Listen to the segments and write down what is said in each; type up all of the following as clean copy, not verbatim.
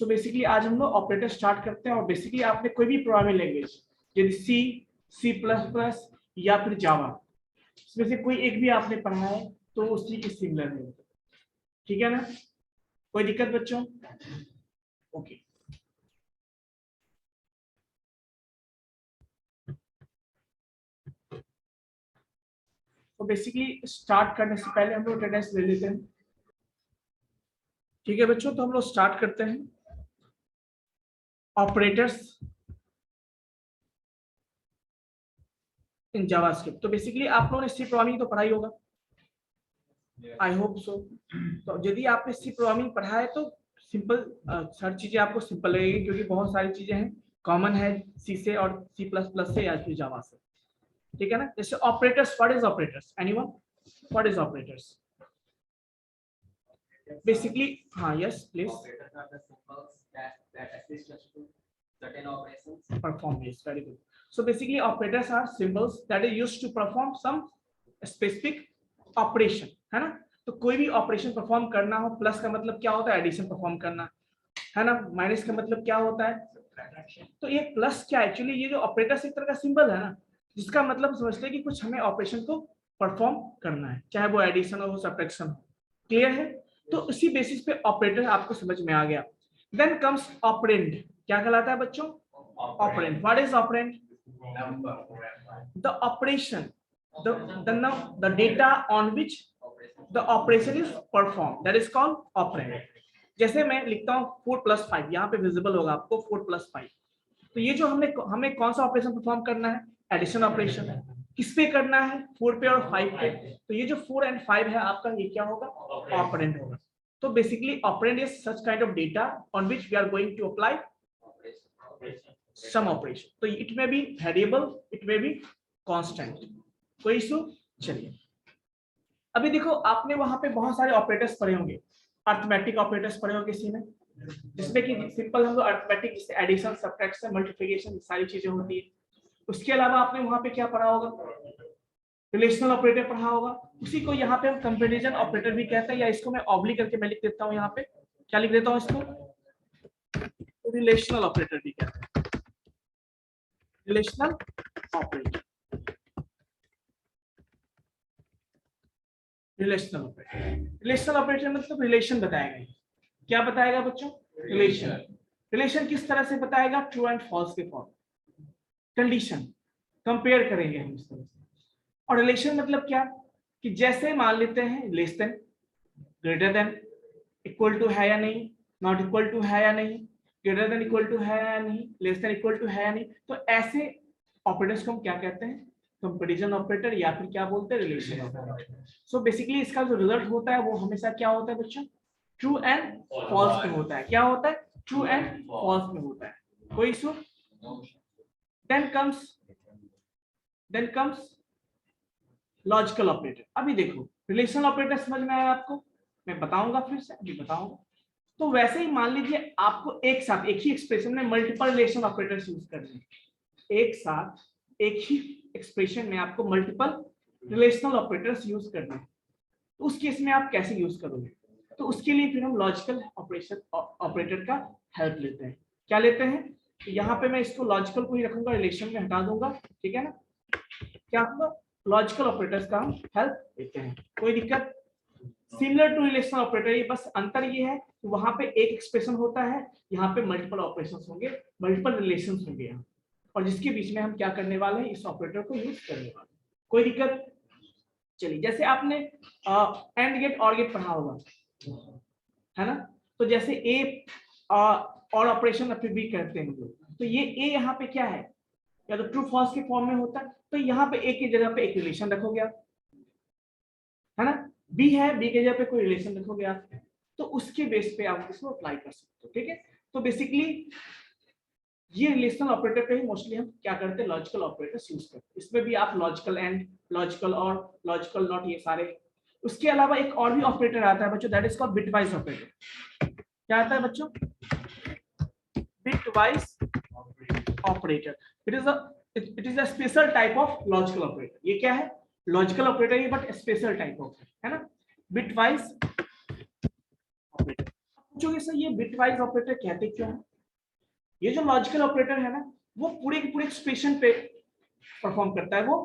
So basically आज हम लोग ऑपरेटर स्टार्ट करते हैं। और बेसिकली आपने कोई भी प्रोग्रामिंग लैंग्वेज, यदि C++ या फिर जावा, इसमें से कोई एक भी आपने पढ़ा है तो उसी के सिमिलर है। ठीक है ना, कोई दिक्कत बच्चों? ओके। तो बेसिकली स्टार्ट करने से पहले हम लोग अटेंडेंस ले लेते हैं। ठीक है बच्चों, तो हम लोग स्टार्ट करते हैं। Operators in JavaScript. तो बेसिकली आप लोगों ने सी प्रोग्रामिंग तो पढ़ा ही होगा, आई होप सो। तो यदि आपने सी प्रोग्रामिंग पढ़ा है तो सिंपल हर चीजें आपको सिंपल लगेगी, क्योंकि बहुत सारी चीजें हैं कॉमन है सी से और C++ से या फिर जावा से। ठीक है ना, जैसे operators, what is operators? Anyone, what is operators? Basically हाँ, yes please. Perform, yes, very good. So basically operators are symbols that are used to perform some specific operation, है ना। तो कोई भी ऑपरेशन परफॉर्म करना हो, प्लस का मतलब क्या होता है? एडिशन परफॉर्म करना, है ना। माइनस का मतलब क्या होता है? तो ये प्लस क्या, एक्चुअली ये जो ऑपरेटर्स एक तरह का सिंबल है ना, जिसका मतलब समझते हैं कि कुछ हमें ऑपरेशन को परफॉर्म करना है, चाहे वो एडिशन हो, सब्ट्रैक्शन हो। क्लियर है? तो इसी बेसिस पे ऑपरेटर आपको समझ में आ गया। Then comes operand. क्या कहलाता है बच्चों? Operand. What is operand? The operation, the data on which the operation is performed, that is called operand. जैसे मैं लिखता हूँ 4 + 5, यहाँ पे विजिबल होगा आपको 4 + 5। तो ये जो हमें कौन सा ऑपरेशन परफॉर्म करना है? Addition operation. किस पे करना है? 4 पे और 5 पे। तो ये जो 4 और 5 है आपका, ये क्या होगा? ऑपरेंड होगा। तो basically operand is such kind of data on which we are going to apply some operation. तो it may be variable, it may be constant. कोई इशू? चलिए अभी देखो, आपने वहां पे बहुत सारे ऑपरेटर्स पढ़े होंगे, अर्थमेटिक ऑपरेटर्स पढ़े होंगे किसी में, जिसमें कि सिंपल हम लोग अर्थमेटिक, जैसे एडिशन, सब्ट्रैक्शन, मल्टीप्लिकेशन, सारी चीजें होती है। उसके अलावा आपने वहां पे क्या पढ़ा होगा? रिलेशनल ऑपरेटर पढ़ा होगा। उसी को यहाँ पे हम कंपैरिजन ऑपरेटर भी कहते हैं, या इसको मैं ऑब्लिक करके मैं लिख देता हूँ यहाँ पे। क्या लिख देता हूँ इसको? रिलेशनल ऑपरेटर भी कहते हैं, relational operator. Relational operator, relational operator मतलब रिलेशन बताएगा। क्या बताएगा बच्चों? रिलेशन। रिलेशन किस तरह से बताएगा? ट्रू एंड फॉल्स के फॉर्म, कंडीशन कंपेयर करेंगे हम इस तरह से। और रिलेशन मतलब क्या? कि जैसे मान लेते हैं less than, greater than, equal to है या नहीं, नॉट इक्वल टू है या नहीं, ग्रेटर देन इक्वल टू है या नहीं, लेस देन इक्वल टू है या नहीं। तो ऐसे ऑपरेटर्स को हम क्या कहते हैं? कंपैरिजन ऑपरेटर, या फिर क्या बोलते हैं? Relation operator. सो बेसिकली इसका जो रिजल्ट होता है वो हमेशा क्या होता है बच्चों? ट्रू एंड फॉल्स में होता है। क्या होता है? ट्रू एंड फॉल्स में होता है। कोई issue? Then comes logical operator. अभी देखो, रिलेशनल ऑपरेटर समझ में आया आपको? मैं बताऊंगा, फिर से अभी बताऊंगा। तो वैसे ही मान लीजिए आपको एक साथ एक ही एक्सप्रेशन में मल्टीपल रिलेशन ऑपरेटर्स यूज करने हैं। एक साथ एक ही एक्सप्रेशन में आपको मल्टीपल रिलेशनल ऑपरेटर्स यूज करने हैं। तो उस केस में आप कैसे यूज करोगे? तो उसके लिए फिर हम लॉजिकल ऑपरेटर का हेल्प लेते हैं। क्या लेते हैं? तो यहाँ पे मैं इसको लॉजिकल को ही रखूंगा, रिलेशन में हटा दूंगा। ठीक है ना, क्या होगा? लॉजिकल ऑपरेटर्स का हम हेल्प लेते हैं। कोई दिक्कत? सिमिलर टू रिलेशनल ऑपरेटर, ये बस अंतर ये है कि वहां पे एक एक्सप्रेशन होता है, यहाँ पे मल्टीपल ऑपरेशंस होंगे, मल्टीपल रिलेशंस होंगे यहाँ, और जिसके बीच में हम क्या करने वाले हैं? इस ऑपरेटर को यूज करने वाले। कोई दिक्कत? चलिए, जैसे आपने एंड गेट और गेट पढ़ा होगा, है ना। तो जैसे ए और ऑपरेशन फिर भी करते हैं हम लोग, तो ये ए यहाँ पे क्या है? या तो ट्रू फॉल्स के फॉर्म में होता है, तो यहाँ पे ए की जगह पे एक रिलेशन रखोगे आप, है ना। बी है, बी की जगह पे कोई रिलेशन रखोगे आप, तो उसके बेस पे आप इसको अप्लाई कर सकते हो। ठीक है, तो बेसिकली ये रिलेशनल ऑपरेटर पे ही मोस्टली हम क्या करते हैं? लॉजिकल ऑपरेटर्स यूज करते हैं। इसमें भी आप लॉजिकल एंड, लॉजिकल और, लॉजिकल नॉट, ये सारे। उसके अलावा एक और भी ऑपरेटर आता है बच्चों, that is called bitwise operator. क्या आता है बच्चों? Bitwise operator. It is a special type of logical operator. ये क्या है? Logical operator he, but special type of, है ना, बिटवाइज ऑपरेटर। पूछोगे सर ये बिटवाइज ऑपरेटर कहते क्यों है? ये जो लॉजिकल ऑपरेटर है ना, वो पूरे के पूरे एक्सप्रेशन पे परफॉर्म करता है, वो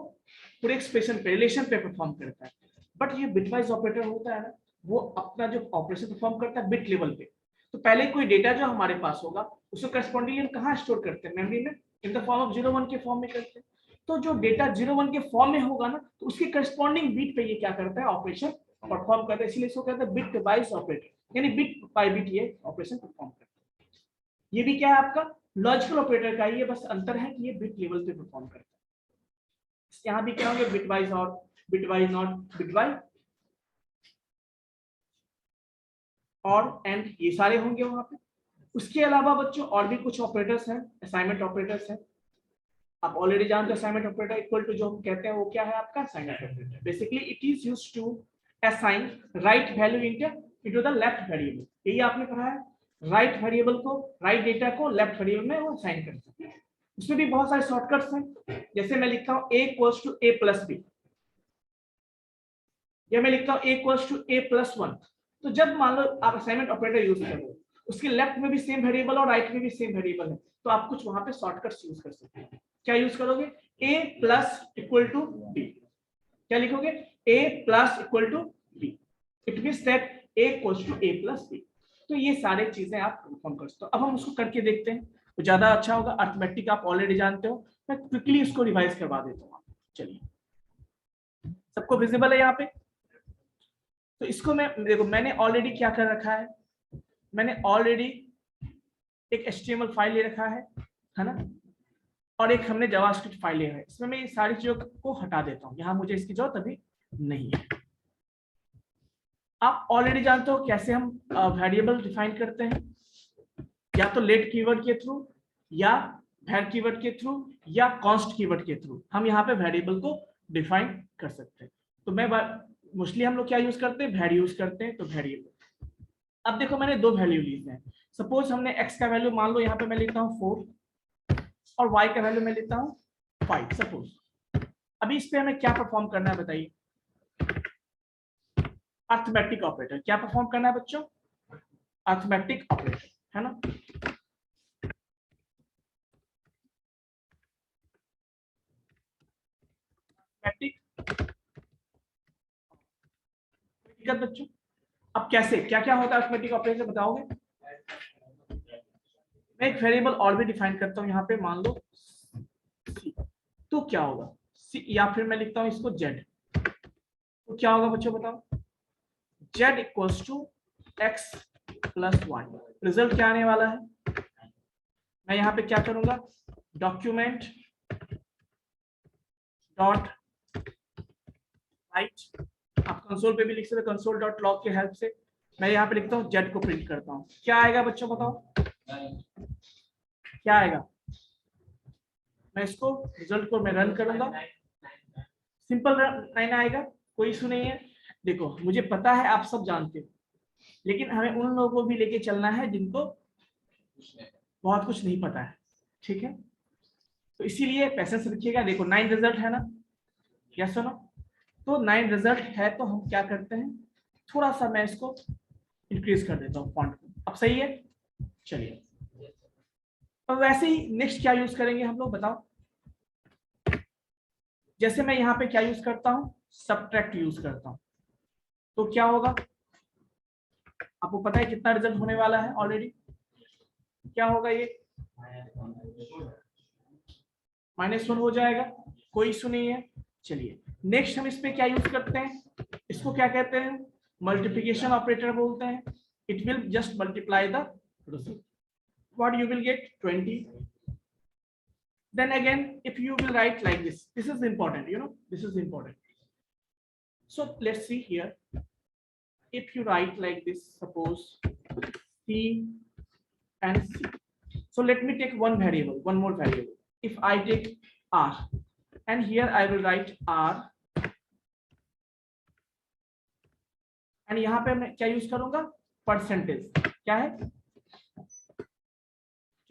पूरे एक्सप्रेशन पे, रिलेशन पे परफॉर्म करता है। बट ये बिटवाइज ऑपरेटर होता है ना, वो अपना जो ऑपरेशन परफॉर्म करता है बिट लेवल पे। तो पहले कोई डेटा जो हमारे पास होगा उसको करस्पॉन्डिंगली हम कहाँ स्टोर करते हैं? मेमोरी में, इन द फॉर्म ऑफ 0 1 के फॉर्म में करते हैं। तो जो डेटा 0 1 के फॉर्म में होगा ना, तो उसके करस्पॉन्डिंग बिट पे ये क्या करता है? ऑपरेशन परफॉर्म करता है। इसलिए इसको कहते हैं बिट वाइज ऑपरेटर, यानी बिट बाय बिट ये ऑपरेशन परफॉर्म करता है। ये भी क्या है आपका लॉजिकल ऑपरेटर का, ये बस अंतर है कि ये बिट लेवल पे परफॉर्म करता है। यहाँ भी क्या होंगे? बिटवाइज और बिटवाइज नॉट बिटवाइज और एंड, ये सारे होंगे वहां पे। उसके अलावा बच्चों और भी कुछ ऑपरेटर्स हैं, असाइनमेंट ऑपरेटर्स हैं। आप ऑलरेडी जानते हो असाइनमेंट ऑपरेटर इक्वल टू जो हम कहते हैं वो क्या है आपका? Assignment operator. Basically it is used to assign right value into the left variable. यही आपने पढ़ा है, राइट वेरिएबल को, राइट डेटा को लेफ्ट वेरिएबल में वो असाइन करते हैं। उसमें भी बहुत सारे शॉर्टकट्स हैं। जैसे मैं लिखता हूं a equals to a plus b, या मैं लिखता हूं a equals to a plus 1। तो जब मान लो आप असाइनमेंट ऑपरेटर यूज कर रहे हो, उसके लेफ्ट में भी सेम वेरिएबल और राइट में भी सेम वेरिएबल है, तो आप कुछ वहां पे शॉर्टकट्स यूज कर सकते हैं। क्या यूज करोगे? a plus equal to b। क्या लिखोगे? a plus equal to b। It means that a equals to a plus b। तो ये सारे चीजें आप परफॉर्म कर सकते हो। अब हम उसको करके देखते हैं तो ज्यादा अच्छा होगा। अर्थमेटिक आप ऑलरेडी जानते हो, मैं क्विकली इसको रिवाइज करवा देता हूँ। चलिए, सबको विजिबल है यहाँ पे? तो इसको मैं देखो, मैंने ऑलरेडी क्या कर रखा है, मैंने ऑलरेडी एक HTML फाइल ले रखा है ना, और एक हमने जावास्क्रिप्ट फाइल ले रखा है। इसमें मैं ये सारी चीजों को हटा देता हूँ, यहाँ मुझे इसकी जरूरत अभी नहीं है। आप ऑलरेडी जानते हो कैसे हम वेरिएबल डिफाइन करते हैं, या तो लेट कीवर्ड के थ्रू, या var कीवर्ड के थ्रू, या कॉन्स्ट कीवर्ड के थ्रू हम यहाँ पे वेरिएबल को डिफाइन कर सकते हैं। तो मैं मोस्टली हम लोग क्या यूज करते हैं? var यूज करते हैं। तो वेरिएबल, अब देखो मैंने दो वैल्यू ली है। सपोज हमने x का वैल्यू मान लो यहाँ पे मैं लेता हूँ 4 और y का वैल्यू मैं लेता हूँ 5 सपोज। अभी इस पे हमें क्या परफॉर्म करना है बताइए? Arithmetic operator. क्या परफॉर्म करना है बच्चों? अर्थमेटिक ऑपरेटर, है ना। बच्चों अब कैसे, क्या क्या होता है अर्थमेटिक ऑपरेटर बताओगे? मैं एक वेरिएबल और भी डिफाइन करता हूँ यहाँ पे, मान लो C। तो क्या होगा C, या फिर मैं लिखता हूँ इसको Z। तो क्या होगा बच्चों बताओ? Z equals to x plus 1। Result क्या आने वाला है? मैं यहाँ पे क्या करूंगा? डॉक्यूमेंट डॉट राइट, आप कंसोल पे भी लिख सकते हो, कंसोल डॉट लॉग के हेल्प से। मैं यहाँ पे लिखता हूँ Z को प्रिंट करता हूँ। क्या आएगा बच्चों बताओ? क्या आएगा? मैं इसको रिजल्ट को मैं रन करूंगा, सिंपल 9 आएगा, कोई इशू नहीं है। देखो मुझे पता है आप सब जानते हो, लेकिन हमें उन लोगों को भी लेके चलना है जिनको बहुत कुछ नहीं पता है, ठीक है। तो इसीलिए पैसेंस रखिएगा। देखो 9 रिजल्ट है ना, यस सुनो। तो 9 रिजल्ट है, तो हम क्या करते हैं, थोड़ा सा मैं इसको इंक्रीज कर देता हूँ फॉन्ट को। अब सही है? चलिए, अब वैसे ही नेक्स्ट क्या यूज करेंगे हम लोग बताओ? जैसे मैं यहाँ पे क्या यूज करता हूँ? सबट्रैक्ट यूज करता हूँ। तो क्या होगा? आपको पता है कितना रिजल्ट होने वाला है ऑलरेडी? क्या होगा ये? -1 हो जाएगा, कोई इशू नहीं है। चलिए नेक्स्ट हम इस पे क्या यूज करते हैं? इसको क्या कहते हैं? मल्टीप्लिकेशन ऑपरेटर बोलते हैं। It will just multiply the result. What you will get? 20। Then again if you will write like this is important, you know, this is important. So let's see here, if you write like this, suppose C and C. So let me take one variable, one more variable. If I take R, and here I will write R, and यहाँ पे मैं क्या use करूंगा? Percentage. क्या है?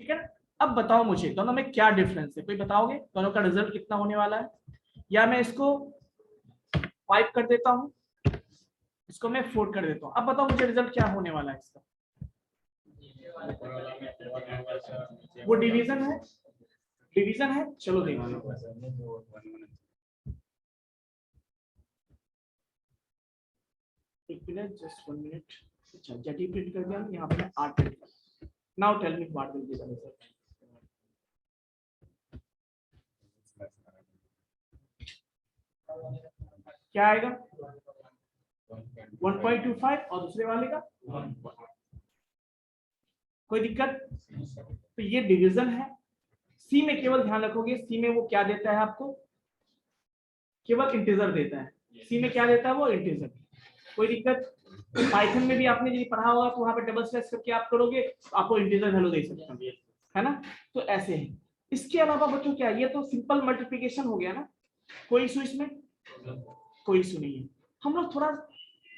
ठीक है। अब बताओ मुझे दोनों में क्या डिफरेंस है, कोई बताओगे? दोनों का रिजल्ट कितना होने वाला है? या मैं इसको 5 कर देता हूं, इसको मैं 4 कर देता हूं। अब बताओ मुझे रिजल्ट क्या होने वाला है इसका? वो डिवीजन है, डिवीजन है। चलो देखिए, एक मिनट, जस्ट 1 मिनट। अच्छा, जेटी प्रिंट कर दिया, यहाँ पे मैं 8 प्रिंट कर। Now tell me what will be the result. क्या आएगा? 1.25 और दूसरे वाले का कोई दिक्कत? तो ये डिवीजन है। सी में केवल ध्यान रखोगे, सी में वो क्या देता है आपको? केवल इंटीजर देता है। सी में क्या देता है वो? इंटीजर। कोई दिक्कत? पाइथन में भी आपने यदि पढ़ा होगा तो वहां पे डबल स्लैश करके आप करोगे तो आपको इंटीजर वैल्यू दे सकता है ना। तो ऐसे है। इसके अलावा बच्चों क्या, ये तो सिंपल मल्टीप्लिकेशन हो गया ना, कोई इशू इसमें? कोई इशू नहीं है। हम लोग थोड़ा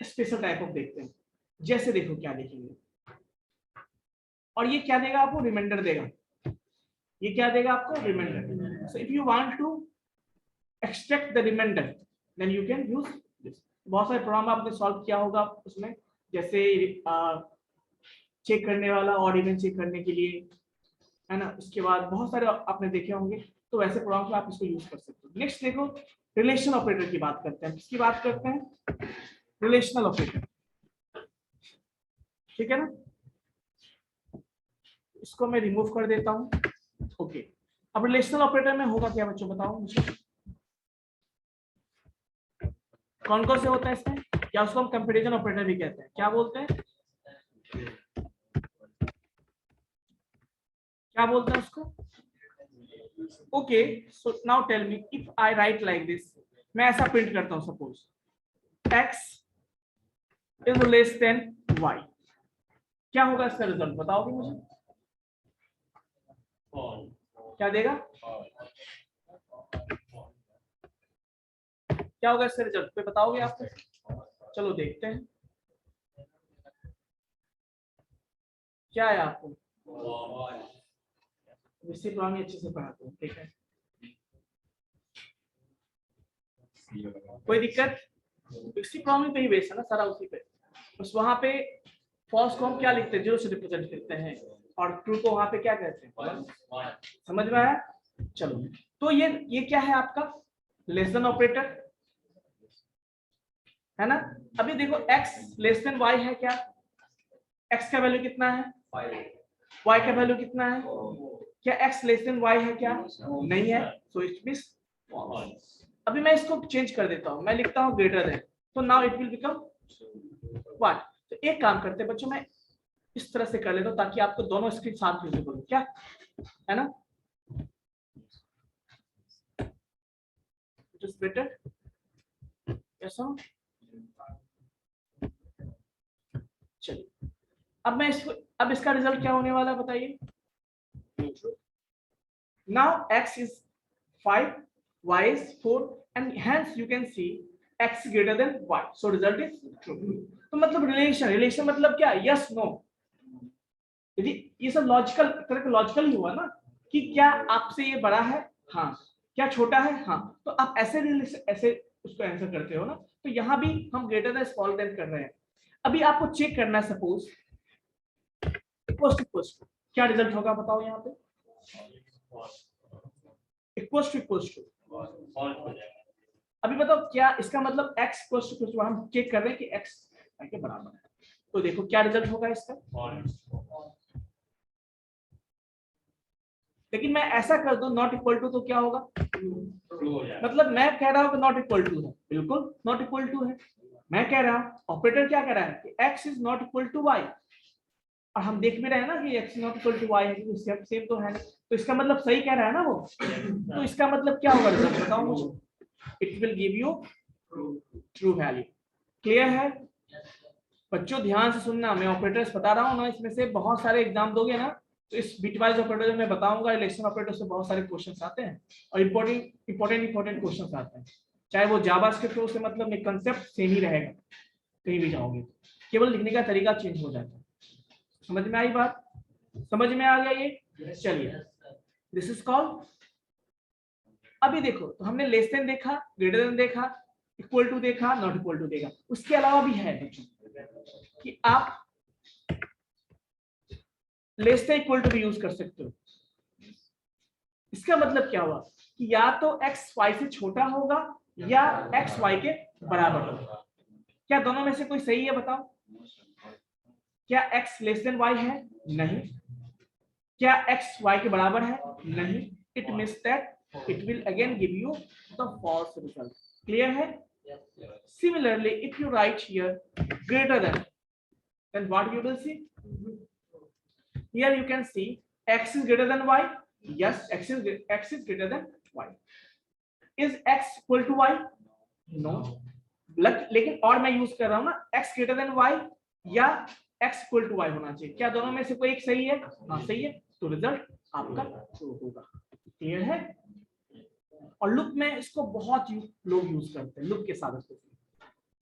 स्पेशल टाइप ऑफ देखते हैं। जैसे देखो क्या देखेंगे, और ये क्या देगा आपको? रिमाइंडर देगा। ये क्या देगा आपको? Remainder. So if you want to extract the remainder then you can use this. बहुत सारे प्रोग्राम आपने सॉल्व किया होगा उसमें, जैसे चेक करने वाला, ऑड इवन चेक करने के लिए, है ना। उसके बाद बहुत सारे आपने देखे होंगे, तो वैसे प्रोग्राम में आप इसको यूज कर सकते हो। नेक्स्ट देखो, रिलेशन ऑपरेटर की बात करते हैं। किसकी बात करते हैं? रिलेशनल ऑपरेटर, ठीक है ना। इसको मैं रिमूव कर देता हूं। ओके, अब रिलेशनल ऑपरेटर में होगा क्या बच्चों, बताओ मुझे। कौन कौन से होता है इसमें? क्या उसको हम कंपैरिजन ऑपरेटर भी कहते हैं? क्या बोलते हैं? क्या बोलते हैं उसको? Okay, so now tell me, if I write like this, मैं ऐसा प्रिंट करता हूं, suppose x is less than y, क्या होगा इसका रिजल्ट? बताओगे मुझे? क्या देगा? क्या होगा इसका रिजल्ट पे, बताओगे आप? चलो देखते हैं क्या है आपको। इसी पुरानी अच्छे से पढ़ाते हैं, ठीक है। कोई दिक्कत? इसी प्रॉब्लम पे ही बेस है ना सारा, उसी पे। बस वहां पे फॉल्स को हम क्या लिखते हैं? 0 से रिप्रेजेंट करते हैं, और ट्रू को वहां पे क्या कहते हैं? समझ में आया? चलो, तो ये क्या है आपका? लेस देन ऑपरेटर, है ना। अभी देखो x लेस देन y है क्या? x का वैल्यू कितना है? y का वैल्यू कितना है? क्या x लेस देन y है क्या? नहीं है, सो इट मींस फॉल्स। अभी मैं इसको चेंज कर देता हूं, मैं लिखता हूं ग्रेटर देन, तो now it will become what. तो एक काम करते हैं बच्चों, मैं इस तरह से कर लेता हूं ताकि आपको दोनों स्क्रीन साथ विजिबल हो, क्या है ना। It is better, yes. चलिए, अब मैं इसको, अब इसका रिजल्ट क्या होने वाला है बताइए। Now x is 5, y is 4, and hence you can see x greater than y. So result is true. तो मतलब रिलेशन मतलब क्या? Yes no. यदि ये सब लॉजिकल तरह का लॉजिकल ही हुआ ना, कि क्या आपसे ये बड़ा है? हाँ। क्या छोटा है? हाँ। तो आप ऐसे ऐसे उसको आंसर करते हो ना। तो यहाँ भी हम ग्रेटर देन स्मॉलर देन कर रहे हैं। अभी आपको चेक करना है, सपोज इक्वल्स टू, क्या रिजल्ट होगा बताओ यहाँ पे? Equals to. अभी बताओ क्या इसका मतलब x इक्वल्स टू, हम चेक कर रहे हैं कि x के बराबर है, तो देखो क्या रिजल्ट होगा इसका। लेकिन मैं ऐसा कर दूं नॉट इक्वल टू, तो क्या होगा? मतलब मैं कह रहा हूं कि नॉट इक्वल टू है, बिल्कुल नॉट इक्वल टू है। मैं कह रहा हूं, ऑपरेटर क्या कह रहा है कि x is not equal to y, और हम देख भी रहे हैं ना कि x not equal to y है, क्योंकि सेम तो है, तो इसका मतलब सही कह रहा है ना वो। तो इसका मतलब क्या होगा रिजल्ट, बताओ मुझे। It will give you true value. Clear है बच्चों? ध्यान से सुनना, मैं ऑपरेटर्स बता रहा हूँ ना, इसमें से बहुत सारे एग्जाम दोगे ना, तो इस बिटवाइज ऑपरेटर में बताऊंगा, रिलेशन ऑपरेटर से बहुत सारे क्वेश्चंस आते हैं, और इंपॉर्टेंट क्वेश्चंस आते हैं। चाहे वो जावास्क्रिप्ट हो, से मतलब नहीं, कंसेप्ट सेम ही रहेगा कहीं भी जाओगे, केवल लिखने का तरीका चेंज हो जाता है। समझ में आई बात? समझ में आ गया ये? चलिए, दिस इज कॉल्ड। अभी देखो, तो हमने लेस देन देखा, ग्रेटर देन देखा, इक्वल टू देखा, नॉट इक्वल टू देखा। उसके अलावा भी है बच्चों कि आप लेस देन इक्वल टू भी यूज कर सकते हो। इसका मतलब क्या हुआ कि या तो x y से छोटा होगा या x y के बराबर होगा। क्या दोनों में से कोई सही है बताओ? क्या x लेस देन y है? नहीं। क्या x y के बराबर है? नहीं। It means that it will again give you the false result. Clear है? Similarly, if you write here greater than, then what you will see? Here you can see x is greater than y. Yes, x is greater than y. Is x equal to y? No. लेकिन और मैं use कर रहा हूं ना x greater than y या x equal to y होना चाहिए। क्या दोनों में से कोई एक सही है? हाँ सही है, तो रिजल्ट आपका ट्रू होगा। क्लियर है? और लूप में इसको बहुत लोग यूज करते हैं, लूप के साथ।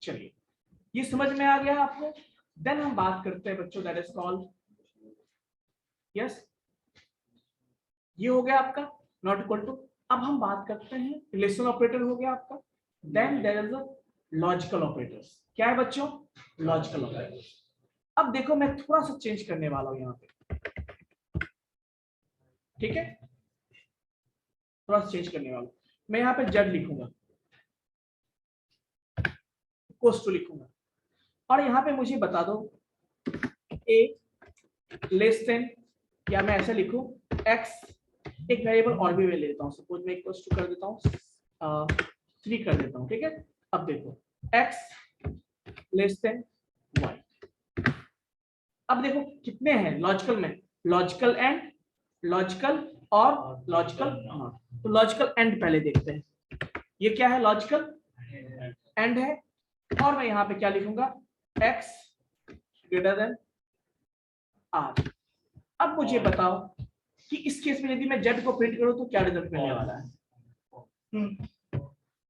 चलिए, ये समझ में आ गया आपको? देन हम बात करते हैं बच्चों, दैट इज कॉल्ड, यस, ये हो गया आपका नॉट इक्वल टू। अब हम बात करते हैं रिलेशनल ऑपरेटर हो गया आपका। Then there is a logical operators. क्या है बच्चों? Logical operators. अब देखो मैं थोड़ा सा चेंज करने वाला हूं यहां पे, ठीक है? थोड़ा सा चेंज करने वाला, मैं यहाँ पे जेड लिखूंगा, कोस टू लिखूंगा, और यहाँ पे मुझे बता दो ए लेस देन, या मैं ऐसे लिखूं एक्स, एक वेरिएबल और भी मैं ले लेता हूँ, सपोज मैं इक्वल्स टू कर देता हूँ 3 कर देता हूँ, ठीक है? अब देखो एक्स लेस देन वाई। अब देखो कितने हैं लॉजिकल में, लॉजिकल एंड, लॉजिकल और लॉजिकल नॉट। तो लॉजिकल एंड पहले देखते हैं। ये क्या है? लॉजिकल एंड है, और मैं यहाँ पे क्या लिखूंगा? x greater than r। अब मुझे बताओ कि इस केस में यदि मैं z को प्रिंट करूं तो क्या रिजल्ट मिलने वाला है?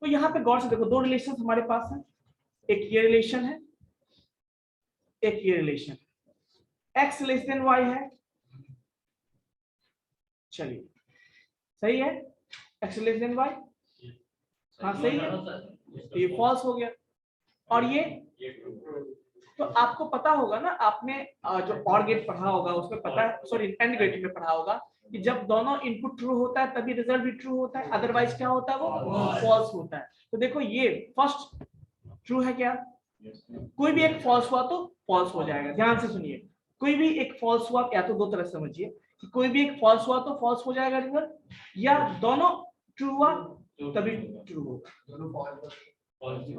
तो यहाँ पे गौर से देखो, दो रिलेशन हमारे पास है, एक ये रिलेशन है, एक ये relation, x less than y है। चलिए, सही है, x लेस देन y, हाँ सही है, तो ये फॉल्स हो गया। और ये तो आपको पता होगा ना, आपने जो और गेट पढ़ा होगा उसमें पता है, सॉरी एंड गेट में पढ़ा होगा कि जब दोनों इनपुट ट्रू होता है तभी रिजल्ट भी ट्रू होता है, अदरवाइज क्या होता है? वो फॉल्स होता है। तो देखो ये फर्स्ट ट्रू है क्या? कोई भी एक फॉल्स हुआ तो फॉल्स हो जाएगा। ध्यान से सुनिए, कोई भी एक फॉल्स हुआ, या तो दो तरह समझिए कि कोई भी एक फॉल्स हुआ तो फॉल्स हो जाएगा रिजल्ट, या दोनों ट्रू हुआ तभी ट्रू होगा।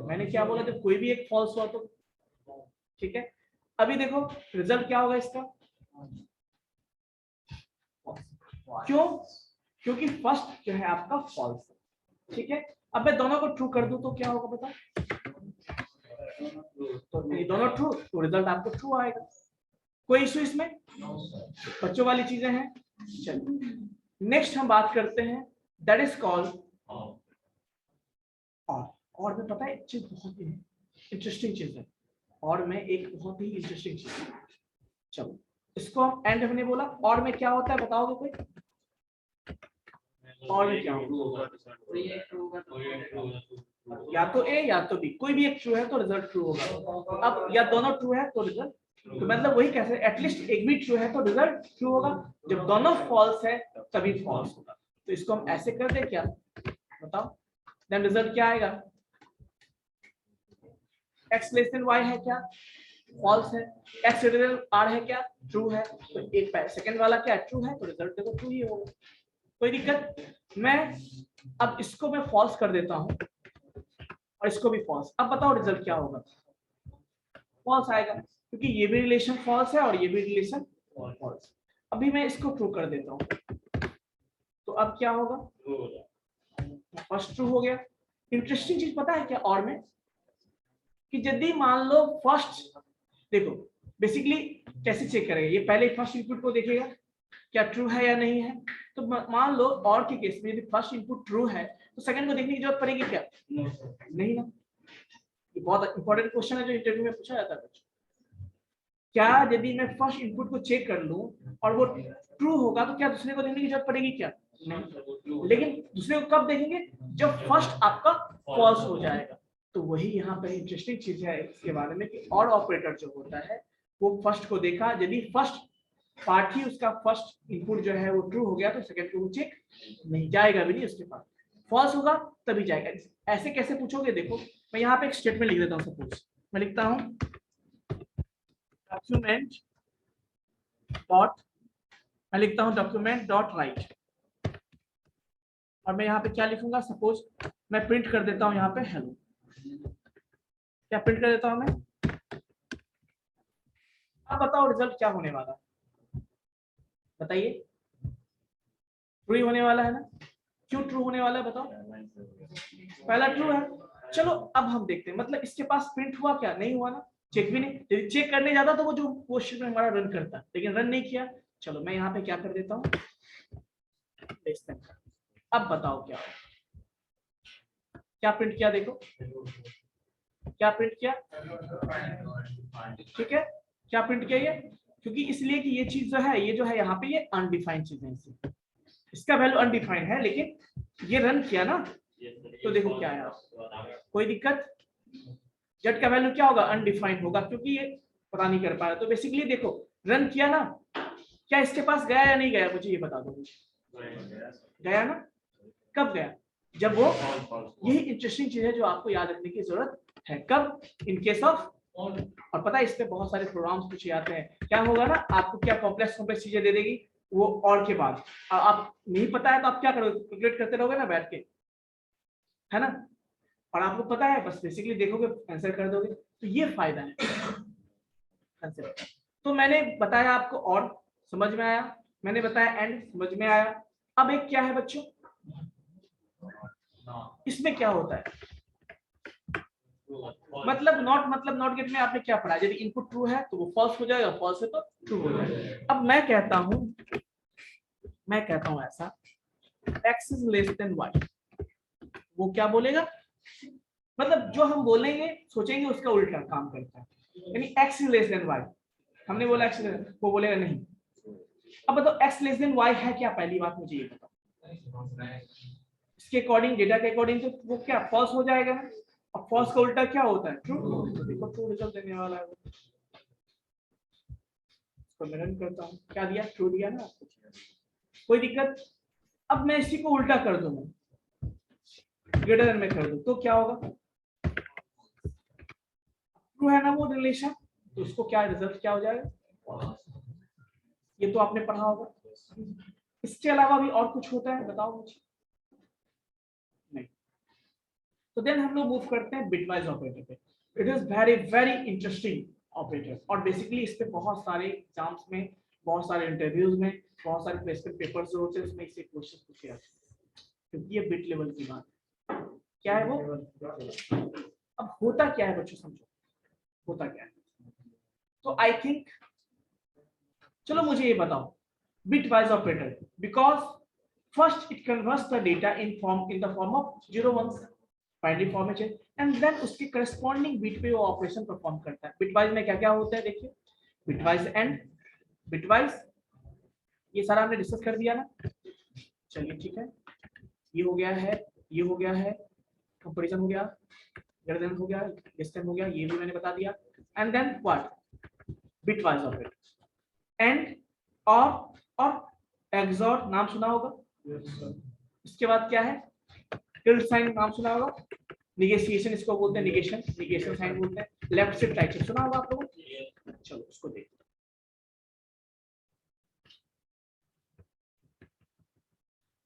मैंने क्या बोला? जब कोई भी एक फॉल्स हुआ तो, ठीक है? अभी देखो रिजल्ट क्या होगा इसका? क्यों? क्योंकि फर्स्ट जो है आपका फॉल्स है, ठीक है? अब मैं दोनों को ट्रू कर दूं तो क्या होगा बता? तो ये दोनों ट्रू, तो रिजल्ट आपको ट्रू आएगा। कोई इशू इसमें? बच्चों वाली चीजें हैं। चलिए नेक्स्ट हम बात करते हैं, दैट इज कॉल्ड और में पता है एक चीज बहुत ही इंटरेस्टिंग चीज है, और में एक बहुत ही इंटरेस्टिंग चीज है। चलो इसको हम एंड हमने बोला, और में क्या होता है बताओगे कोई? और में क्या होगा? या तो ए या तो बी, कोई भी एक ट्रू है तो रिजल्ट ट्रू होगा। अब या दोनों ट्रू है तो रिजल्ट, तो मतलब वही कैसे, एटलीस्ट एक भी ट्रू है तो रिजल्ट ट्रू होगा, जब दोनों फॉल्स है तभी फॉल्स होगा। तो इसको हम ऐसे कर दे क्या, बताओ? देन रिजल्ट क्या आएगा? x लेस देन y है क्या? फॉल्स है। x ग्रेटर देन r है क्या? ट्रू है। तो एक सेकंड वाला क्या ट्रू है, तो रिजल्ट देखो ट्रू ही होगा। कोई दिक्कत? मैं अब इसको मैं फॉल्स कर देता हूं और इसको भी फॉल्स। अब बताओ रिजल्ट क्या होगा? फॉल्स आएगा, क्योंकि ये भी रिलेशन फॉल्स है और ये भी रिलेशन फॉल्स। अभी मैं इसको ट्रू कर देता हूं, तो अब क्या होगा? फर्स्ट ट्रू हो गया। इंटरेस्टिंग चीज पता है क्या और में, कि यदि मान लो फर्स्ट, देखो बेसिकली कैसे चेक करेगा, ये पहले फर्स्ट इनपुट को देखेगा क्या ट्रू है या नहीं है। तो मान लो और के केस में यदि फर्स्ट इनपुट ट्रू है तो सेकंड को देखने की जरूरत पड़ेगी क्या? नहीं ना। ये बहुत इंपॉर्टेंट क्वेश्चन है जो इंटरव्यू में पूछा जाता है बच्चों। क्या यदि मैं फर्स्ट इनपुट को चेक कर लूं और वो ट्रू होगा तो क्या दूसरे को देखने की जरूरत पड़ेगी क्या? नहीं। लेकिन दूसरे को कब देखेंगे? जब फर्स्ट आपका फॉल्स हो जाएगा। तो वही यहाँ पर इंटरेस्टिंग चीज है इसके बारे में कि और ऑपरेटर जो होता है वो फर्स्ट को देखा, यदि फर्स्ट पार्ट ही उसका फर्स्ट इनपुट जो है वो ट्रू हो गया तो सेकंड को चेक नहीं जाएगा भी नहीं उसके पास, फॉल्स होगा तभी जाएगा। ऐसे कैसे पूछोगे, देखो मैं यहाँ पे एक स्टेटमेंट लिख देता हूँ। सपोज मैं लिखता हूँ डॉक्यूमेंट डॉट, मैं लिखता हूँ डॉक्यूमेंट डॉट राइट, और मैं यहाँ पे क्या लिखूंगा, सपोज मैं प्रिंट कर देता हूँ यहाँ पे हेलो। क्या प्रिंट कर देता हूँ मैं? अब बताओ रिजल्ट क्या होने वाला है, बताइए। ट्रू होने वाला है ना? क्यों ट्रू होने वाला है बताओ? पहला ट्रू है। चलो अब हम देखते हैं, मतलब इसके पास प्रिंट हुआ क्या? नहीं हुआ ना, चेक भी नहीं। यदि चेक करने जाता तो वो जो क्वेश्चन में हमारा रन करता, लेकिन रन नहीं किया। चलो मैं यहाँ पे क्या कर देता हूँ, अब बताओ क्या क्या प्रिंट किया, देखो क्या प्रिंट किया, ठीक है क्या प्रिंट किया ये, क्योंकि इसलिए कि ये चीज जो है, ये जो है यहाँ पे ये अनडिफाइंड चीज है, इसका वैल्यू अनडिफाइंड है, लेकिन ये रन किया ना तो देखो क्या है, कोई दिक्कत। जेड का वैल्यू क्या होगा, अनडिफाइंड होगा, क्योंकि ये पता नहीं कर पा रहा। तो बेसिकली देखो रन किया ना, क्या इसके पास गया या नहीं गया, मुझे ये बता दो। गया ना, कब गया? जब वो, यही इंटरेस्टिंग चीज है जो आपको याद रखने की जरूरत है, कब? In case of. और पता है इस पे बहुत सारे प्रोग्राम्स पूछे जाते हैं, क्या होगा ना, आपको क्या कॉम्प्लेक्स चीजें दे देगी वो, और के बाद आप नहीं पता है तो आप क्या करोगे, कैलकुलेट करते रहोगे ना बैठ के, है ना, और आपको पता है बस बेसिकली देखोगे आंसर कर दोगे। तो ये फायदा है आंसर। तो मैंने बताया आपको, और समझ में आया, मैंने बताया एंड समझ में आया। अब एक क्या है बच्चों, इसमें क्या होता है, मतलब नॉट गेट में आपने क्या पढ़ा, यदि इनपुट ट्रू है तो वो फॉल्स हो जाएगा, फॉल्स है तो ट्रू हो जाएगा। अब मैं कहता हूं ऐसा, x is less than y, वो क्या बोलेगा, मतलब जो हम बोलेंगे सोचेंगे उसका उल्टा काम करता है, यानी x is less than y, हमने बोला x, वो बोलेगा नहीं। अब बताओ x लेस देन y है क्या, पहली बात मुझे ये बताओ। इसके अकॉर्डिंग, डेटा के अकॉर्डिंग तो वो क्या फॉल्स हो जाएगा ना, और फॉल्स का उल्टा क्या होता है, ट्रू। देखो ट्रू रिजल्ट देने वाला है वो, इसको मैं रन करता हूँ, क्या दिया, ट्रू दिया ना, कोई दिक्कत। अब मैं इसी को उल्टा कर दूं, ग्रेटर देन में कर दूं तो क्या होगा, ट्रू है ना वो रिलेशन, तो उसको क्या रिजल्ट क्या हो जाएगा, ये तो आपने पढ़ा होगा। इसके अलावा भी और कुछ होता है बताओ मुझे, नहीं। तो देन हम लोग मूव करते हैं बिटवाइज ऑपरेटर पे। It is very very interesting operator, और बेसिकली इस पे बहुत सारे एग्जाम्स में, बहुत सारे इंटरव्यूज में, बहुत सारे प्लेसमेंट पेपर्स जो होते हैं उसमें इससे क्वेश्चन पूछे जाते हैं, क्योंकि ये बिट लेवल की बात है। क्या है वो, अब होता क्या है बच्चों, समझो होता क्या है। तो आई थिंक, चलो मुझे ये बताओ, bitwise operator, because first it converts the data in the form of 0 1s binary formation, and then उसके corresponding bit पे वो ऑपरेशन परफॉर्म करता है। bitwise में क्या क्या होता है देखिए, bitwise and bitwise, ये सारा हमने डिस्कस कर दिया ना, चलिए ठीक है, ये हो गया है, ये हो गया है, कंपैरिजन हो गया, ग्रेटर देन हो गया, डिस्टेंस हो गया, ये भी मैंने बता दिया। And then what, bitwise operator and और एक्सॉर नाम सुना होगा, इसके बाद क्या है, टिल्ड साइन नाम सुना होगा, निगेशिएशन इसको बोलते हैं, निगेशन साइन बोलते हैं, लेफ्ट शिफ्ट राइट शिफ्ट सुना होगा आप लोगों। चलो उसको देखते हैं,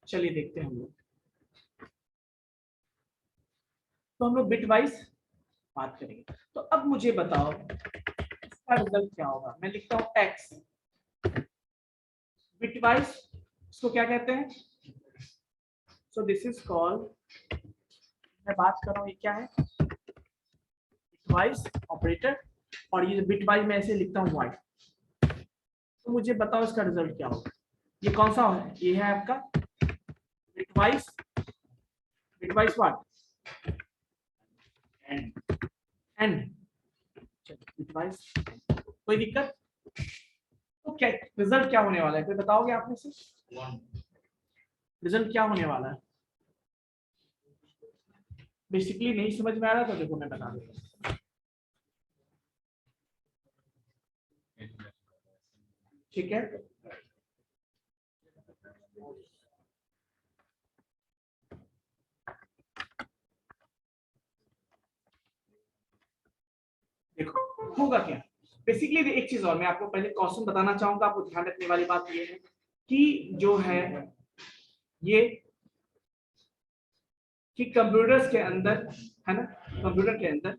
चलिए देखते हैं हम लोग। तो हम लोग बिटवाइज बात करेंगे। तो अब मुझे बताओ इसका रिजल्ट क्या होगा, मैं लिखता हूं x बिटवाइज, इसको क्या कहते हैं, सो दिस इज कॉल्ड, मैं बात कर रहा हूं ये क्या है, बिटवाइज ऑपरेटर, और ये बिटवाइज मैं ऐसे लिखता हूं y। तो मुझे बताओ इसका रिजल्ट क्या होगा, ये कौन सा है, ये है आपका bitwise, bitwise what and bitwise, कोई दिक्कत। तो क्या रिजल्ट क्या होने वाला है, कोई बताओगे आप में से, रिजल्ट क्या होने वाला है, बेसिकली नहीं समझ में आ रहा तो देखो मैं बता देता हूं। ठीक है। देखो होगा क्या बेसिकली, एक चीज और मैं आपको पहले क्वेश्चन बताना चाहूंगा। आपको ध्यान रखने वाली बात ये है कि जो है ये कि कंप्यूटर्स के अंदर है ना, कंप्यूटर के अंदर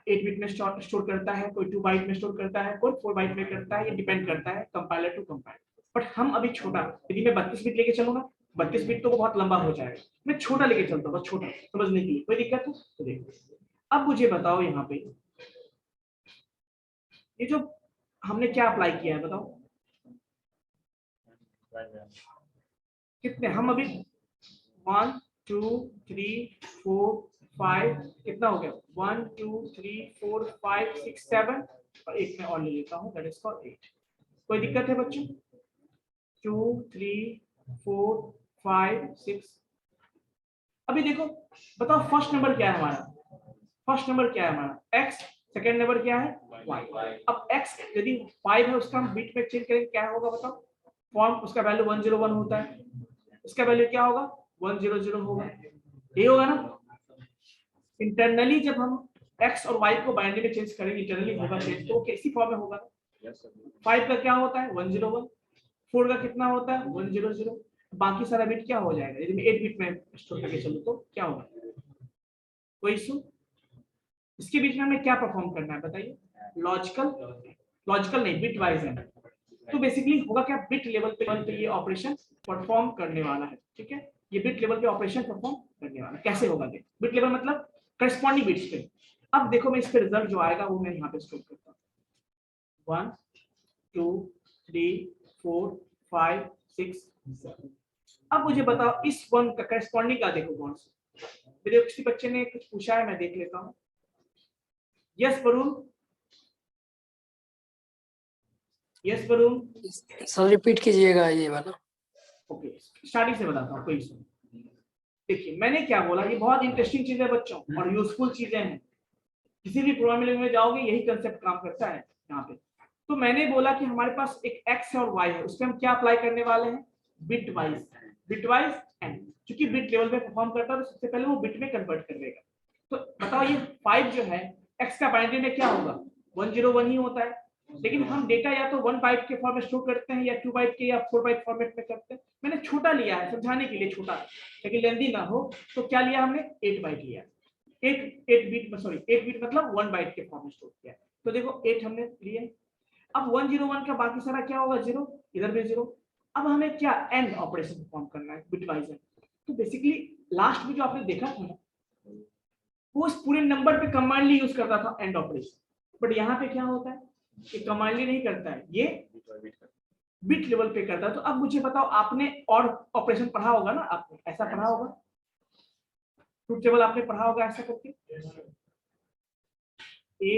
8 बिट में स्टोर करता है, कोई 2 बाइट में स्टोर करता है, कोई 4 बाइट में करता है। ये डिपेंड करता है कंपाइलर टू कंपाइलर। बट हम अभी छोटा, यदि मैं 32 बिट लेके चलूँ ना, 32 बिट तो वो बहुत लंबा हो जाएगा, मैं छोटा लेके चलता हूँ, बस छोटा समझने के लिए। कोई दिक्कत है तो देखो। अब मुझे बताओ यहाँ पे ये जो हमने क्या अप्लाई किया है बताओ, कितने हम अभी 1 2 3 4 5 कितना हो गया, 1 2 3 4 5 6 7 और एक मैं और ले लेता हूँ, दैट इज फॉर 8। कोई दिक्कत है बच्चों? 2 3 4 5 6। अभी देखो बताओ फर्स्ट नंबर क्या है हमारा, फर्स्ट नंबर क्या है हमारा x, सेकंड नंबर क्या है y। अब x यदि 5 है उसका हम बिट में चेंज करेंगे क्या होगा बताओ, फॉर्म उसका वैल्यू 101 होता है, इसका वैल्यू क्या होगा 100 होगा, ये होगा ना। इंटरनली जब हम x और y को बाइनरी में चेंज करेंगे, इंटरनली होगा चेंज, तो कैसी फॉर्म में होगा? 5 का क्या होता है 101, 4 का कितना होता है 100, बाकी सारा बिट क्या हो जाएगा यदि मैं 8 बिट में स्टोर करके चलूं तो क्या होगा? कोई इशू? इसके बीच में हमें क्या परफॉर्म करना है बताइए? लॉजिकल, लॉजिकल नहीं बिट वाइज है। तो बेसिकली होगा क्या, बिट लेवल पे ये ऑपरेशन परफॉर्म करने वाला है। ठीक है, ये बिट लेवल पे ऑपरेशन परफॉर्म करने वाला है। कैसे होगा देख, बिट लेवल मतलब करस्पॉन्डिंग बिट्स पे। अब देखो मैं इस पे रिजल्ट जो आएगा वो मैं यहाँ पे स्टोर करता हूँ 1 2 3 4 5 6 7। अब मुझे बताओ इस वन का करस्पॉन्डिंग का देखो कौन सा, मेरे किसी बच्चे ने कुछ पूछा है, मैं देख लेता हूँ। Yes Varun, yes Varun. Sir repeat कीजिएगा ये वाला। ओके स्टार्टिंग से बताता हूँ, कोई इशू नहीं। देखिए मैंने क्या बोला, ये बहुत इंटरेस्टिंग चीज है बच्चों और यूजफुल चीजें हैं। किसी भी प्रोग्रामिंग लैंग्वेज में जाओगे यही कंसेप्ट काम करता है यहाँ पे। तो मैंने बोला कि हमारे पास एक x है और y है, उसपे हम क्या अप्लाई करने वाले हैं, bit wise, bit wise and क्योंकि बिट लेवल पे परफॉर्म करता है तो सबसे पहले वो बिट में कन्वर्ट कर देगा। तो बताओ ये 5 जो है x का बाइनरी में क्या होगा 101 ही होता है, लेकिन हम डेटा या तो 1 बाइट के फॉर्म में स्टोर करते हैं या 2 बाइट के या 4 बाइट फॉर्मेट में करते हैं। मैंने छोटा लिया है समझाने के लिए, छोटा लेकिन लेंदी ना हो, तो क्या लिया हमने 8 बाइट लिया, 8 बिट सॉरी 8 बिट मतलब 1 बाइट के फॉर्म में स्टोर किया। तो देखो 8 हमने लिए। अब 101 का बाकी सारा क्या होगा 0, इधर भी 0। अब हमें क्या एंड ऑपरेशन परफॉर्म करना है बिटवाइज। तो बेसिकली लास्ट में जो आपने देखा था ना, वो इस पूरे नंबर पे कमांडली यूज करता था एंड ऑपरेशन, बट यहाँ पे क्या होता है कि कमांडली नहीं करता है, ये बिट लेवल पे करता है। तो अब मुझे बताओ आपने और ऑपरेशन पढ़ा होगा ना, आपने ऐसा पढ़ा होगा, ट्रूथ टेबल आपने पढ़ा होगा ऐसा करके, ए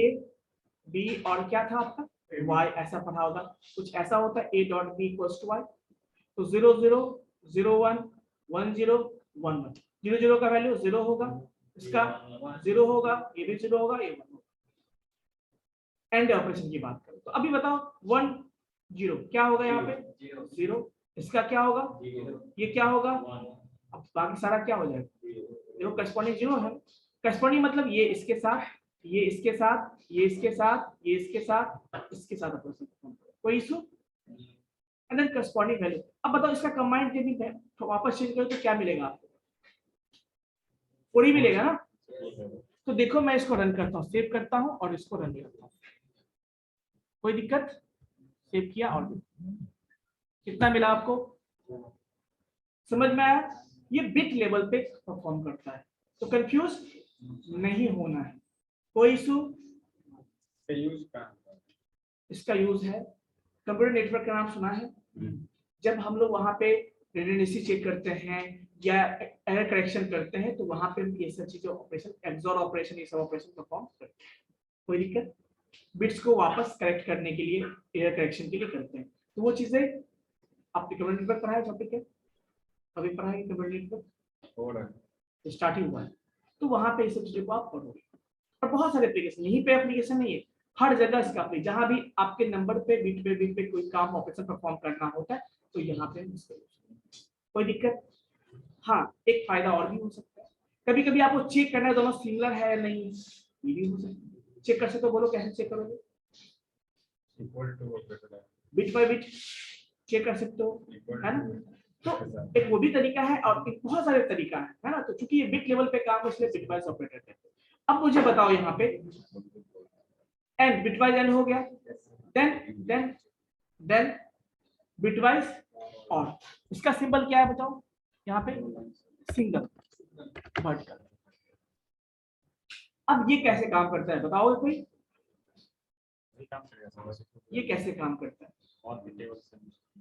बी और क्या था आपका y, ऐसा पढ़ा होगा। कुछ ऐसा होता है a dot b equals to y। तो 0 0 0 1 1 0 1 1, 0 0 का वैल्यू 0 होगा, इसका 0 होगा, ये भी 0 होगा, ये 1 होगा। एंड ऑपरेशन की बात करें तो अभी बताओ 1 0 क्या होगा यहाँ पे 0, इसका क्या होगा ये क्या होगा, अब बाकी सारा क्या हो जाएगा, देखो करस्पॉन्डिंग 0 है। करस्पॉन्डिंग मतलब ये इसके साथ, ये इसके साथ, ये इसके साथ, ये इसके साथ, इसके साथ ऑपरेशन। कोई issue? And then corresponding value. अब बताओ इसका कंबाइंड यदि तो वापस चेंज करो तो क्या मिलेगा आपको, 4 मिलेगा ना। तो देखो मैं इसको रन करता हूँ, सेव करता हूँ और इसको रन करता हूँ, कोई दिक्कत? सेव किया और कितना मिला आपको, समझ में आया? ये बिट लेवल पे परफॉर्म करता है, तो कंफ्यूज नहीं होना है। कोई इशू? इसका यूज है कंप्यूटर नेटवर्क का नाम सुना है? जब हम लोग वहां पे रिडंडेंसी चेक करते हैं या एरर करेक्शन करते हैं तो वहां पे हम ये सब चीजें ऑपरेशन, एक्सॉर ऑपरेशन, ये सब ऑपरेशन परफॉर्म करते हैं। कोई दिक्कत? बिट्स को वापस करेक्ट करने के लिए, एरर करेक्शन के लिए करते हैं। तो वो चीजें आपने कंप्यूटर नेटवर्क पढ़ा है टॉपिक है, अभी पढ़ा है कंप्यूटर नेटवर्क स्टार्टिंग हुआ है, तो वहां पे ये सब चीजों को आप पढ़ोगे। और बहुत सारे एप्लीकेशन, यहीं पे एप्लीकेशन नहीं है, हर जगह इसका अपनी, जहां भी आपके नंबर पे बीट पे कोई काम ऑपरेशन परफॉर्म करना होता है तो यहाँ पे हम इसको, कोई दिक्कत। हाँ, एक फायदा और भी हो सकता है, कभी कभी आपको चेक करना है दोनों सिमिलर है या नहीं, ये भी हो सकता है। चेक कर सकते हो, बोलो कैसे चेक करोगे? बिट बाय बिट चेक कर सकते हो, है ना? तो एक वो भी तरीका है और एक बहुत सारे तरीका है ना? तो चूंकि ये बिट लेवल पे काम है इसलिए बिटवाइज ऑपरेटर कहते हैं। अब मुझे बताओ यहाँ पे एन, बिटवाइज एन हो गया, देन बिटवाइज और, इसका सिंबल क्या है बताओ यहाँ पे? Single vertical. अब ये कैसे काम करता है बताओ कोई? ये कैसे काम करता है?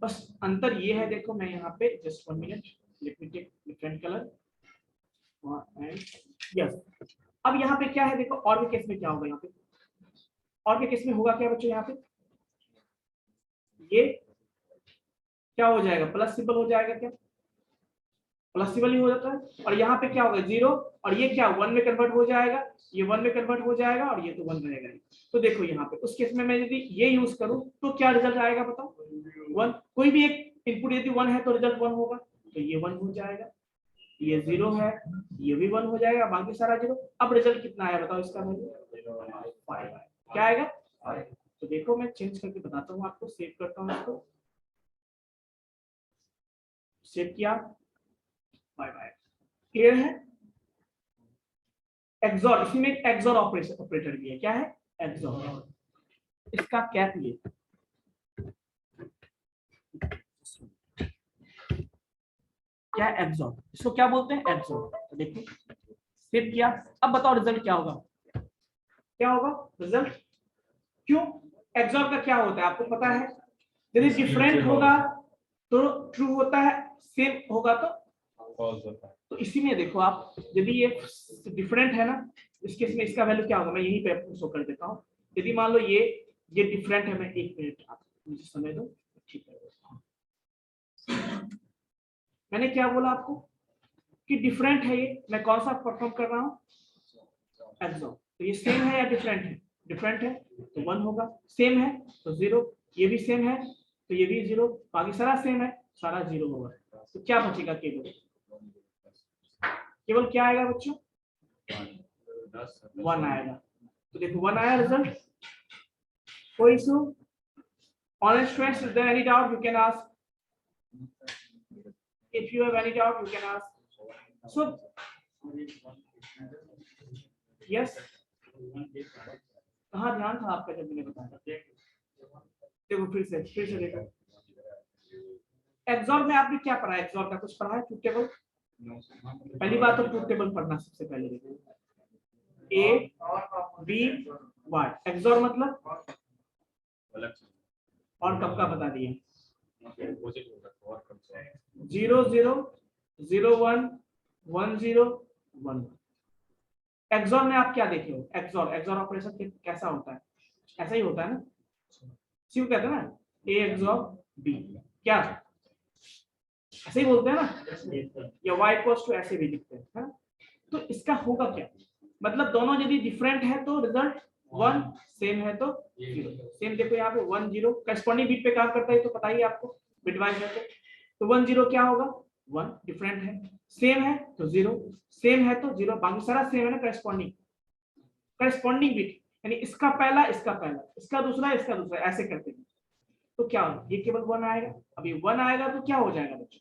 बस अंतर ये है, देखो मैं यहाँ पे just 1 minute, let me take different colour and yes. अब यहाँ पे क्या है देखो, और के केस में क्या होगा यहाँ पे? और के केस में होगा क्या बच्चों? यहाँ पे ये क्या हो जाएगा? प्लस सिंबल हो जाएगा क्या? प्लस सिंबल ही हो जाता है। और यहाँ पे क्या होगा? 0, और ये क्या 1 में कन्वर्ट हो जाएगा, ये 1 में कन्वर्ट हो जाएगा और ये तो 1 रहेगा। तो देखो यहाँ पे उस केस में मैं यदि ये यूज करूं तो क्या रिजल्ट आएगा बताओ? 1। कोई भी एक इनपुट यदि 1 है तो रिजल्ट 1 होगा, तो ये 1 हो जाएगा, ये 0 है, ये भी 1 हो जाएगा, बाकी सारा 0। अब रिजल्ट कितना आया बताओ इसका वैल्यू? 5। क्या आएगा? 5। तो देखो मैं चेंज करके बताता हूँ आपको, सेव करता हूँ इसको, सेव किया, 5 आया। क्लियर है? एक्सॉर, इसी में एक एक्सॉर ऑपरेटर भी है। क्या है? एक्सॉर। इसका कैप ये, क्या है? एक्सॉर। इसको क्या बोलते हैं? एक्सॉर। तो देखो सेव किया, अब बताओ रिजल्ट क्या होगा? क्या होगा रिजल्ट? क्यों? एक्सॉर का क्या होता है आपको पता है? यदि डिफरेंट होगा तो ट्रू होता है, सेम होगा तो फॉल्स होता है। तो इसी में देखो आप, यदि ये डिफरेंट है ना, इस केस में इसका वैल्यू क्या होगा? मैं यहीं पे आपको शो कर देता हूँ। यदि मान लो ये डिफरेंट है, मैं 1 मिनट आप मुझे समय दो, ठीक है? मैंने क्या बोला आपको कि डिफरेंट है ये, मैं कौन सा परफॉर्म कर रहा हूँ? एक्सॉर। तो ये सेम है या डिफरेंट है? डिफरेंट है तो 1 होगा, सेम है तो 0, ये भी सेम है तो ये भी 0, बाकी सारा सेम है, सारा 0 होगा। तो क्या बचेगा? केवल क्या आएगा बच्चों? 1 आएगा। तो देखो 1 आया रिजल्ट। कोई issue? Online students, is there any doubt? You can ask, if you have any doubt you can ask. So yes, कहाँ ध्यान था आपका जब मैंने बताया? देखो फिर से देखो, एक्सॉर में आपने क्या पढ़ा है? एक्सॉर का कुछ पढ़ा है? Truth table? पहली बात तो ट्रूथ टेबल पढ़ना सबसे पहले। देखो A B Y, एक्सॉर मतलब और कब का बता दिए? 0 0 0 1 1 0 1। एक्सॉर में आप क्या देखे हो? एक्सॉर ऑपरेशन कैसा होता है? ऐसा ही होता है ना, क्यों कहते हैं ना A एक्सॉर B, क्या ऐसे ही बोलते हैं ना, या y इक्वल्स टू ऐसे भी लिखते हैं, है? तो इसका होगा क्या? मतलब दोनों यदि डिफरेंट है तो रिजल्ट 1, सेम है तो 0। सेम देखो यहाँ पे 1 0 करस्पॉन्डिंग बीट पे काम करता है, तो पता ही आपको बिटवाइज है तो 1 0 क्या होगा? 1। डिफरेंट है, सेम है तो 0, सेम है तो 0, बाकी सारा सेम है ना। करस्पॉन्डिंग बीट यानी इसका पहला, इसका पहला, इसका दूसरा, इसका दूसरा, ऐसे करते हैं तो क्या होगा? ये केवल 1 आएगा। अभी 1 आएगा तो क्या हो जाएगा बच्चों?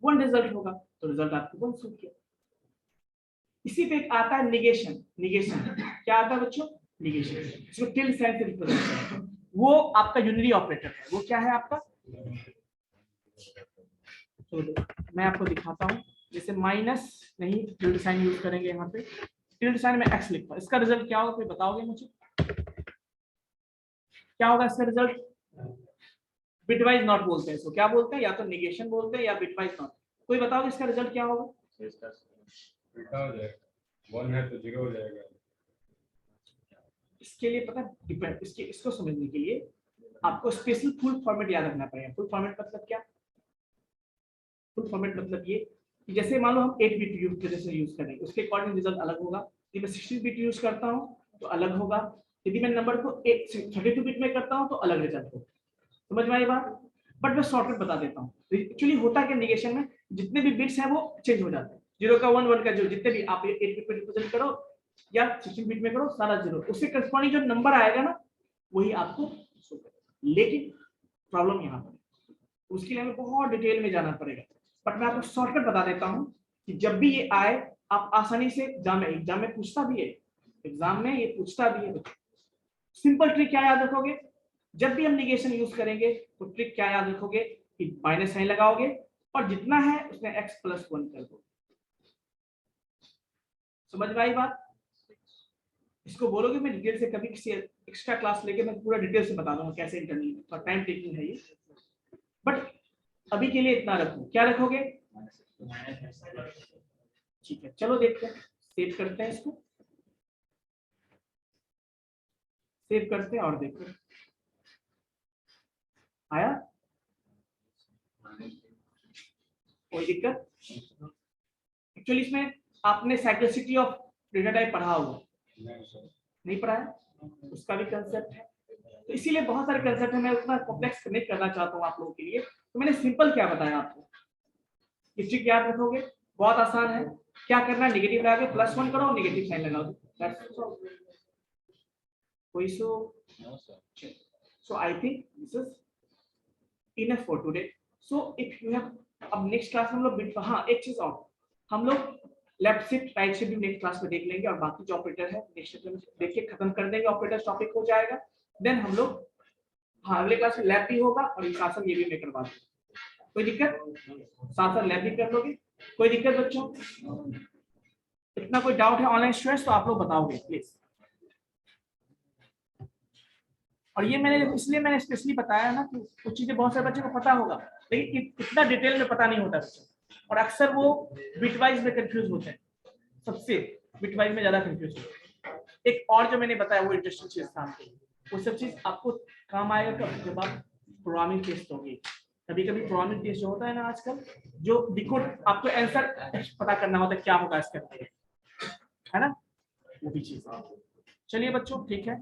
1 रिजल्ट होगा, तो रिजल्ट आपको 1 सूट किया। इसी पे आता है निगेशन। क्या आता है बच्चों? निगेशन, इसको टिल्ड साइन से रिप्रेजेंट करते हैं। वो आपका यूनिटी ऑपरेटर है। वो क्या है आपका? तो मैं आपको दिखाता हूँ, जैसे माइनस नहीं, टिल्ड साइन यूज करेंगे यहाँ पे। टिल्ड साइन में x लिखता हूँ, इसका रिजल्ट क्या होगा कोई बताओगे मुझे? क्या होगा इसका रिजल्ट? बिटवाइज नॉट बोलते हैं इसको, क्या बोलते हैं? या तो निगेशन बोलते हैं या बिटवाइज नॉट। कोई बताओगे इसका रिजल्ट क्या होगा? वन है तो 0 हो जाएगा। इसके लिए पता डिपेंड, इसको समझने के लिए आपको स्पेशल फुल फॉर्मेट याद रखना पड़ेगा। फुल फॉर्मेट मतलब क्या? फुल फॉर्मेट मतलब ये कि जैसे मान लो हम 8 बिट यूज करेंगे, उसके अकॉर्डिंग रिजल्ट अलग होगा। यदि मैं 16 बिट यूज करता हूँ तो अलग होगा, यदि मैं नंबर को 32 बिट में करता हूँ तो अलग रिजल्ट होगा। समझ में आई बात? बट मैं शॉर्टकट बता देता हूँ। एक्चुअली होता क्या नेगेशन में, जितने भी बिट्स हैं वो चेंज हो जाते हैं, 0 का 1 1 का 0, जितने भी आप 8 बिट में रिप्रेजेंट करो या 16 बिट में करो, सारा 0, उससे करस्पॉन्डिंग जो नंबर आएगा ना वही आपको शो करेगा। लेकिन प्रॉब्लम यहाँ पर, उसके लिए हमें बहुत डिटेल में जाना पड़ेगा, बट मैं आपको शॉर्टकट बता देता हूँ कि जब भी ये आए आप आसानी से एग्जाम में पूछता भी है, एग्जाम में ये पूछता भी है। सिंपल ट्रिक क्या याद रखोगे, जब भी हम निगेशन यूज करेंगे तो ट्रिक क्या याद रखोगे कि माइनस साइन लगाओगे और जितना है उसमें x+1 कर दो। समझ में आई बात? इसको बोलोगे मैं डिटेल से कभी किसी एक्स्ट्रा क्लास लेके मैं पूरा डिटेल से बता दूंगा कैसे करनी है, और टाइम टेकिंग है ये, बट अभी के लिए इतना रखो। क्या रखोगे? ठीक है, चलो देखते हैं, सेव करते हैं, इसको सेव करते हैं और देखते हैं आया कोई दिक्कत। एक्चुअली इसमें आपने साइक्लिसिटी ऑफ डेटा टाइप पढ़ा होगा, नहीं पढ़ा है? उसका भी कंसेप्ट है, तो इसीलिए बहुत सारे कंसेप्ट है, मैं उतना कॉम्प्लेक्स नहीं करना चाहता हूँ आप लोगों के लिए, तो मैंने सिंपल क्या बताया आपको, ये ट्रिक याद रखोगे, बहुत आसान है। क्या करना है, नेगेटिव लगा के +1 करो, नेगेटिव साइन लगा दो, कोई so I think this is enough for today. So if you have, अब नेक्स्ट क्लास में हम लोग बिट, हाँ एक चीज और, हम लोग लेफ्ट शिफ्ट राइट शिफ्ट भी नेक्स्ट क्लास में देख लेंगे, और बाकी जो ऑपरेटर है नेक्स्ट में देख के खत्म कर देंगे, ऑपरेटर टॉपिक हो जाएगा। देन हम लोग, हाँ अगले क्लास में लैब भी होगा और साथ साथ ये भी मैं करवा दूंगा, कोई दिक्कत? साथ साथ लैब भी कर लोगे, कोई दिक्कत बच्चों? इतना कोई डाउट है ऑनलाइन स्टूडेंट्स तो आप लोग बताओगे प्लीज। और ये मैंने स्पेशली बताया ना कि कुछ चीजें बहुत सारे बच्चों को पता होगा, लेकिन इतना डिटेल में पता नहीं होता बच्चों, और अक्सर वो बिट वाइज में कंफ्यूज होते हैं, सबसे बिट वाइज में ज्यादा कंफ्यूज होते हैं। एक और जो मैंने बताया वो इंटरेस्टिंग चीज था, वो सब चीज आपको काम आएगा कब, जब आप प्रोग्रामिंग टेस्ट होगी। कभी कभी प्रोग्रामिंग टेस्ट जो होता है ना आजकल, जो डिकोड आपको आंसर पता करना होता है क्या होगा इसके अंदर, है ना, वो भी चीज। चलिए बच्चों ठीक है,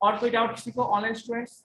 और कोई डाउट किसी को ऑनलाइन स्टूडेंट्स?